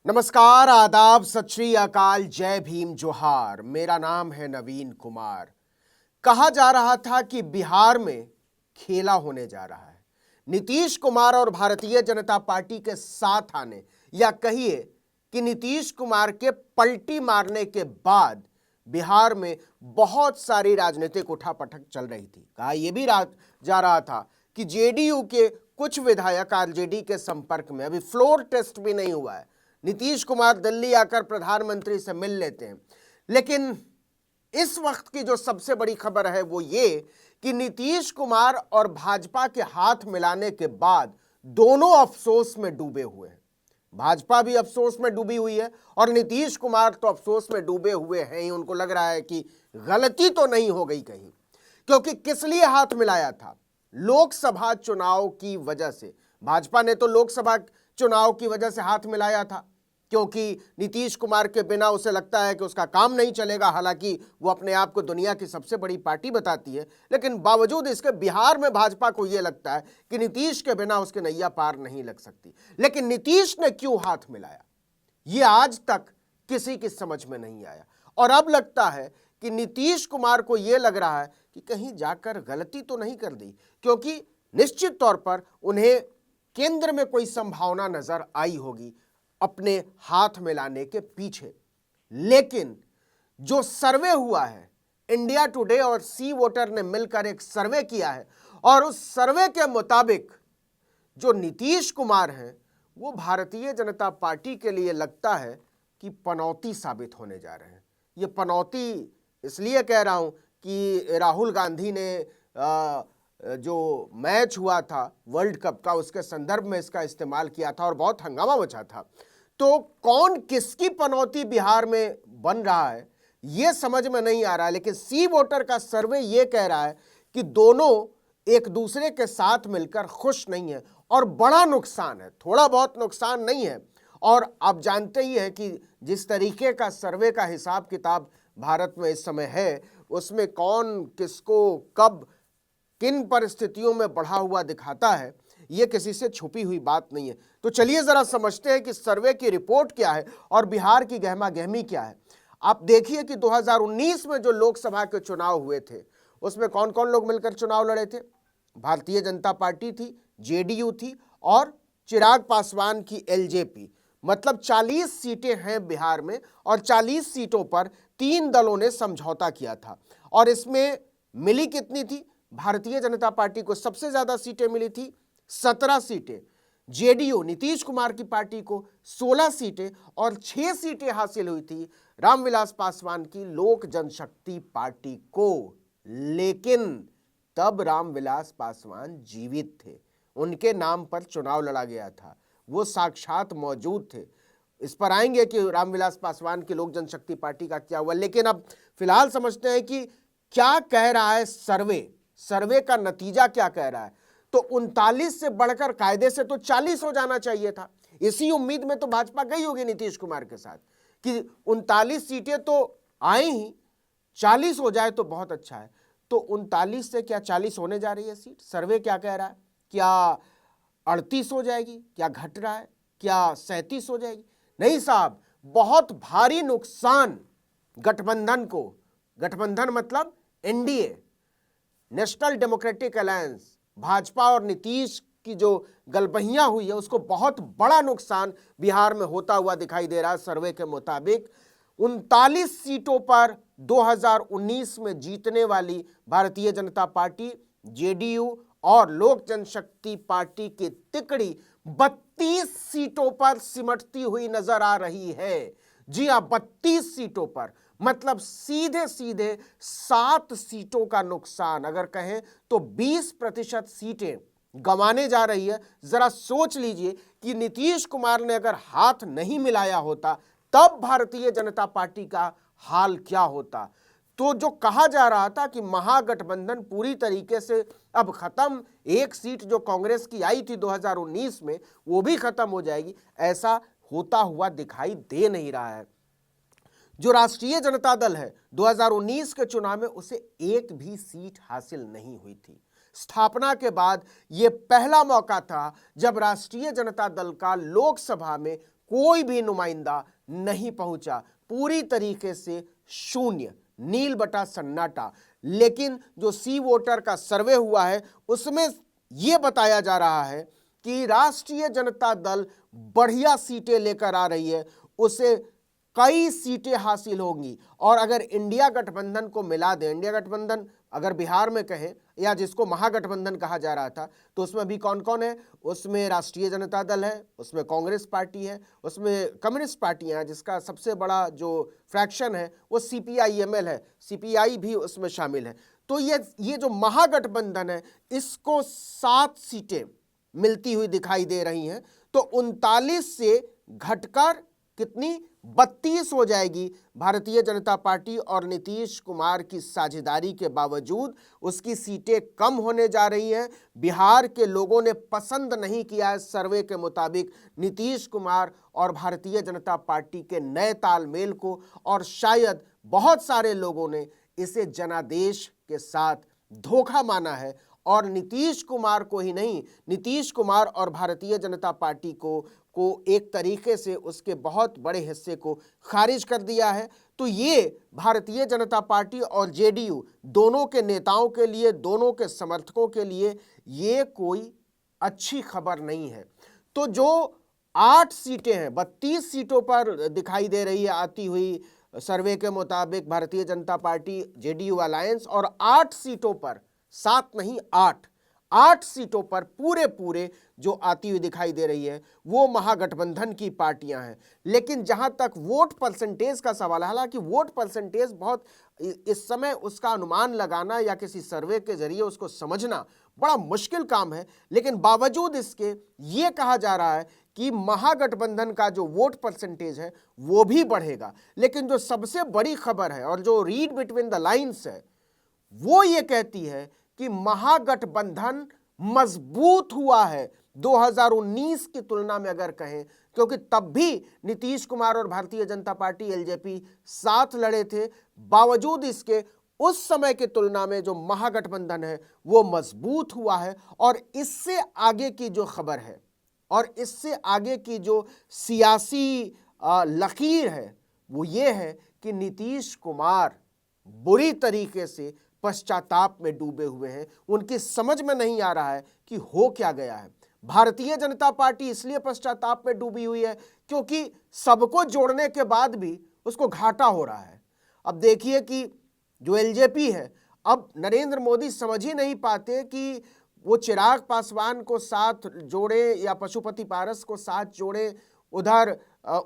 नमस्कार, आदाब, सत श्री अकाल, जय भीम, जोहार। मेरा नाम है नवीन कुमार। कहा जा रहा था कि बिहार में खेला होने जा रहा है। नीतीश कुमार और भारतीय जनता पार्टी के साथ आने, या कहिए कि नीतीश कुमार के पलटी मारने के बाद बिहार में बहुत सारी राजनीतिक उठापटक चल रही थी। कहा यह भी जा रहा था कि जेडीयू के कुछ विधायक आरजेडी के संपर्क में, अभी फ्लोर टेस्ट भी नहीं हुआ है, नीतीश कुमार दिल्ली आकर प्रधानमंत्री से मिल लेते हैं। लेकिन इस वक्त की जो सबसे बड़ी खबर है वो ये कि नीतीश कुमार और भाजपा के हाथ मिलाने के बाद दोनों अफसोस में डूबे हुए हैं। भाजपा भी अफसोस में डूबी हुई है और नीतीश कुमार तो अफसोस में डूबे हुए हैं ही। उनको लग रहा है कि गलती तो नहीं हो गई कहीं, क्योंकि किस लिए हाथ मिलाया था? लोकसभा चुनाव की वजह से। भाजपा ने तो लोकसभा चुनाव की वजह से हाथ मिलाया था, क्योंकि नीतीश कुमार के बिना उसे लगता है कि उसका काम नहीं चलेगा। हालांकि वो अपने आप को दुनिया की सबसे बड़ी पार्टी बताती है, लेकिन बावजूद इसके बिहार में भाजपा को यह लगता है कि नीतीश के बिना उसके नैया पार नहीं लग सकती। लेकिन नीतीश ने क्यों हाथ मिलाया, ये आज तक किसी की समझ में नहीं आया। और अब लगता है कि नीतीश कुमार को यह लग रहा है कि कहीं जाकर गलती तो नहीं कर दी, क्योंकि निश्चित तौर पर उन्हें केंद्र में कोई संभावना नजर आई होगी अपने हाथ मिलाने के पीछे। लेकिन जो सर्वे हुआ है, इंडिया टुडे और सी वोटर ने मिलकर एक सर्वे किया है, और उस सर्वे के मुताबिक जो नीतीश कुमार हैं वो भारतीय जनता पार्टी के लिए लगता है कि पनौती साबित होने जा रहे हैं। ये पनौती इसलिए कह रहा हूं कि राहुल गांधी ने जो मैच हुआ था वर्ल्ड कप का, उसके संदर्भ में इसका इस्तेमाल किया था और बहुत हंगामा मचा था। तो कौन किसकी पनौती बिहार में बन रहा है यह समझ में नहीं आ रहा है। लेकिन सी वोटर का सर्वे यह कह रहा है कि दोनों एक दूसरे के साथ मिलकर खुश नहीं है और बड़ा नुकसान है, थोड़ा बहुत नुकसान नहीं है। और आप जानते ही हैं कि जिस तरीके का सर्वे का हिसाब किताब भारत में इस समय है, उसमें कौन किसको कब किन परिस्थितियों में बढ़ा हुआ दिखाता है, यह किसी से छुपी हुई बात नहीं है। तो चलिए जरा समझते हैं कि सर्वे की रिपोर्ट क्या है और बिहार की गहमा गहमी क्या है। आप देखिए कि 2019 में जो लोकसभा के चुनाव हुए थे उसमें कौन कौन लोग मिलकर चुनाव लड़े थे। भारतीय जनता पार्टी थी, जेडीयू थी और चिराग पासवान की एलजेपी। मतलब 40 सीटें हैं बिहार में और 40 सीटों पर तीन दलों ने समझौता किया था। और इसमें मिली कितनी थी? भारतीय जनता पार्टी को सबसे ज्यादा सीटें मिली थी, 17 सीटें। जेडीयू नीतीश कुमार की पार्टी को 16 सीटें और 6 सीटें हासिल हुई थी रामविलास पासवान की लोक जनशक्ति पार्टी को। लेकिन तब रामविलास पासवान जीवित थे, उनके नाम पर चुनाव लड़ा गया था, वो साक्षात मौजूद थे। इस पर आएंगे कि रामविलास पासवान की लोक जनशक्ति पार्टी का क्या हुआ। लेकिन अब फिलहाल समझते हैं कि क्या कह रहा है सर्वे का नतीजा क्या कह रहा है। तो 39 से बढ़कर कायदे से तो 40 हो जाना चाहिए था। इसी उम्मीद में तो भाजपा गई होगी नीतीश कुमार के साथ कि 39 सीटें तो आई ही, 40 हो जाए तो बहुत अच्छा है। तो 39 से क्या 40 होने जा रही है सीट? सर्वे क्या कह रहा है? क्या 38 हो जाएगी? क्या घट रहा है? क्या 37 हो जाएगी? नहीं साहब, बहुत भारी नुकसान गठबंधन को। गठबंधन मतलब NDA, national democratic alliance, Bhajpa और नीतीश की जो गलबहियां हुई है उसको बहुत बड़ा नुकसान बिहार में होता हुआ दिखाई दे रहा है। सर्वे के मुताबिक 39 सीटों पर 2019 में जीतने वाली भारतीय जनता पार्टी, जेडीयू और लोक जनशक्ति पार्टी की तिकड़ी 32 सीटों पर सिमटती हुई नजर आ रही है। जी हां, 32 सीटों पर, मतलब सीधे सीधे 7 सीटों का नुकसान। अगर कहें तो 20% सीटें गंवाने जा रही है। जरा सोच लीजिए कि नीतीश कुमार ने अगर हाथ नहीं मिलाया होता तब भारतीय जनता पार्टी का हाल क्या होता। तो जो कहा जा रहा था कि महागठबंधन पूरी तरीके से अब खत्म, एक सीट जो कांग्रेस की आई थी 2019 में वो भी खत्म हो जाएगी, ऐसा होता हुआ दिखाई दे नहीं रहा है। जो राष्ट्रीय जनता दल है 2019 के चुनाव में उसे एक भी सीट हासिल नहीं हुई थी। स्थापना के बाद यह पहला मौका था जब राष्ट्रीय जनता दल का लोकसभा में कोई भी नुमाइंदा नहीं पहुंचा, पूरी तरीके से शून्य, नील बटा सन्नाटा। लेकिन जो सी वोटर का सर्वे हुआ है उसमें यह बताया जा रहा है कि राष्ट्रीय जनता दल बढ़िया सीटें लेकर आ रही है, उसे कई सीटें हासिल होंगी। और अगर इंडिया गठबंधन को मिला दें, इंडिया गठबंधन अगर बिहार में कहें या जिसको महागठबंधन कहा जा रहा था, तो उसमें भी कौन कौन है? उसमें राष्ट्रीय जनता दल है, उसमें कांग्रेस पार्टी है, उसमें कम्युनिस्ट पार्टियां हैं, जिसका सबसे बड़ा जो फ्रैक्शन है वो CPIML है, CPI भी उसमें शामिल है। तो ये जो महागठबंधन है इसको 7 सीटें मिलती हुई दिखाई दे रही हैं। तो 39 से घटकर कितनी 32 हो जाएगी। भारतीय जनता पार्टी और नीतीश कुमार की साझेदारी के बावजूद उसकी सीटें कम होने जा रही हैं। बिहार के लोगों ने पसंद नहीं किया है सर्वे के मुताबिक नीतीश कुमार और भारतीय जनता पार्टी के नए तालमेल को, और शायद बहुत सारे लोगों ने इसे जनादेश के साथ धोखा माना है और नीतीश कुमार को ही नहीं, नीतीश कुमार और भारतीय जनता पार्टी को एक तरीके से उसके बहुत बड़े हिस्से को खारिज कर दिया है। तो ये भारतीय जनता पार्टी और JDU दोनों के नेताओं के लिए, दोनों के समर्थकों के लिए ये कोई अच्छी खबर नहीं है। तो जो 8 सीटें हैं, 32 सीटों पर दिखाई दे रही है आती हुई सर्वे के मुताबिक Bharatiya Janata party JDU alliance, और 8 सीटों पर, 7 नहीं 8 सीटों पर पूरे जो आती हुई दिखाई दे रही है वो महागठबंधन की पार्टियां हैं। लेकिन जहां तक वोट परसेंटेज का सवाल है, हालांकि वोट परसेंटेज बहुत इस समय उसका अनुमान लगाना या किसी सर्वे के जरिए उसको समझना बड़ा मुश्किल काम है, लेकिन बावजूद इसके ये कहा जा रहा है कि महागठबंधन का जो वोट परसेंटेज है वो भी बढ़ेगा। लेकिन जो सबसे बड़ी खबर है और जो रीड बिटवीन द लाइन्स है वो ये कहती है कि महागठबंधन मजबूत हुआ है 2019 की तुलना में अगर कहें, क्योंकि तब भी नीतीश कुमार और भारतीय जनता पार्टी LJP साथ लड़े थे। बावजूद इसके उस समय की तुलना में जो महागठबंधन है वो मजबूत हुआ है। और इससे आगे की जो खबर है और इससे आगे की जो सियासी लकीर है वो ये है कि नीतीश कुमार बुरी तरीके से पश्चाताप में डूबे हुए हैं। उनकी समझ में नहीं आ रहा है कि हो क्या गया है। भारतीय जनता पार्टी इसलिए पश्चाताप में डूबी हुई है क्योंकि सबको जोड़ने के बाद भी उसको घाटा हो रहा है। अब देखिए कि जो LJP है, अब नरेंद्र मोदी समझ ही नहीं पाते कि वो चिराग पासवान को साथ जोड़े या पशुपति पारस को साथ जोड़े, उधर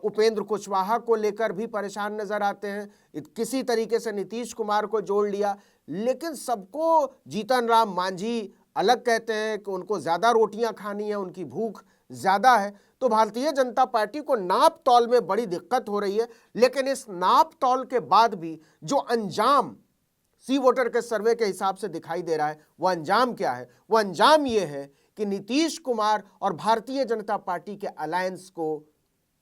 उपेंद्र कुशवाहा को लेकर भी परेशान नजर आते हैं, किसी तरीके से नीतीश कुमार को जोड़ लिया, लेकिन सबको जीतन राम मांझी अलग कहते हैं कि उनको ज़्यादा रोटियां खानी है, उनकी भूख ज़्यादा है। तो भारतीय जनता पार्टी को नाप तौल में बड़ी दिक्कत हो रही है। लेकिन इस नाप तौल के बाद भी जो अंजाम सी वोटर के सर्वे के हिसाब से दिखाई दे रहा है, वो अंजाम क्या है? वो अंजाम ये है कि नीतीश कुमार और भारतीय जनता पार्टी के अलायंस को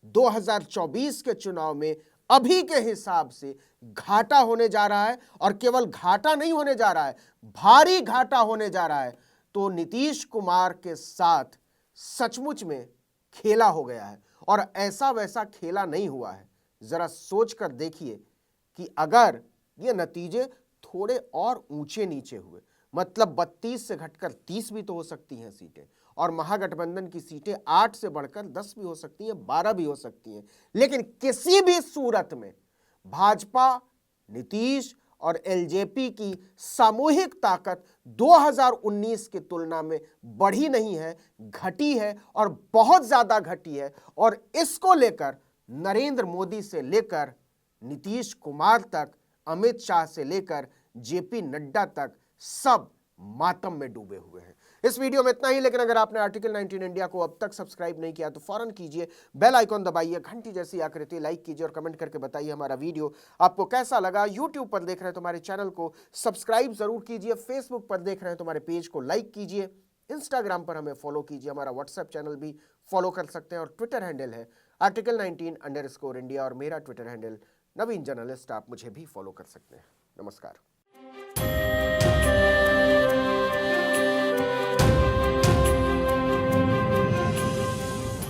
2024 के चुनाव में अभी के हिसाब से घाटा होने जा रहा है। और केवल घाटा नहीं होने जा रहा है, भारी घाटा होने जा रहा है। तो नीतीश कुमार के साथ सचमुच में खेला हो गया है, और ऐसा वैसा खेला नहीं हुआ है। जरा सोच कर देखिए कि अगर ये नतीजे थोड़े और ऊंचे नीचे हुए, मतलब 32 से घटकर 30 भी तो हो सकती हैं सीटें, और महागठबंधन की सीटें 8 से बढ़कर 10 भी हो सकती हैं, 12 भी हो सकती हैं। लेकिन किसी भी सूरत में भाजपा, नीतीश और LJP की सामूहिक ताकत 2019 की तुलना में बढ़ी नहीं है, घटी है, और बहुत ज्यादा घटी है। और इसको लेकर नरेंद्र मोदी से लेकर नीतीश कुमार तक, अमित शाह से लेकर JP नड्डा तक सब मातम में डूबे हुए हैं। इस वीडियो में इतना ही, लेकिन अगर आपने आर्टिकल 19 इंडिया को अब तक सब्सक्राइब नहीं किया तो फौरन कीजिए, बेल आइकॉन दबाइए, घंटी जैसी आकृति लाइक कीजिए और कमेंट करके बताइए हमारा वीडियो आपको कैसा लगा। यूट्यूब पर देख रहे हैं तो हमारे चैनल को सब्सक्राइब जरूर कीजिए, फेसबुक पर देख रहे हैं तो हमारे पेज को लाइक कीजिए, इंस्टाग्राम पर हमें फॉलो कीजिए, हमारा व्हाट्सएप चैनल भी फॉलो कर सकते हैं, और ट्विटर हैंडल है आर्टिकल 19 _ इंडिया, और मेरा ट्विटर हैंडल नवीन जर्नलिस्ट। आप मुझे भी फॉलो कर सकते हैं। नमस्कार।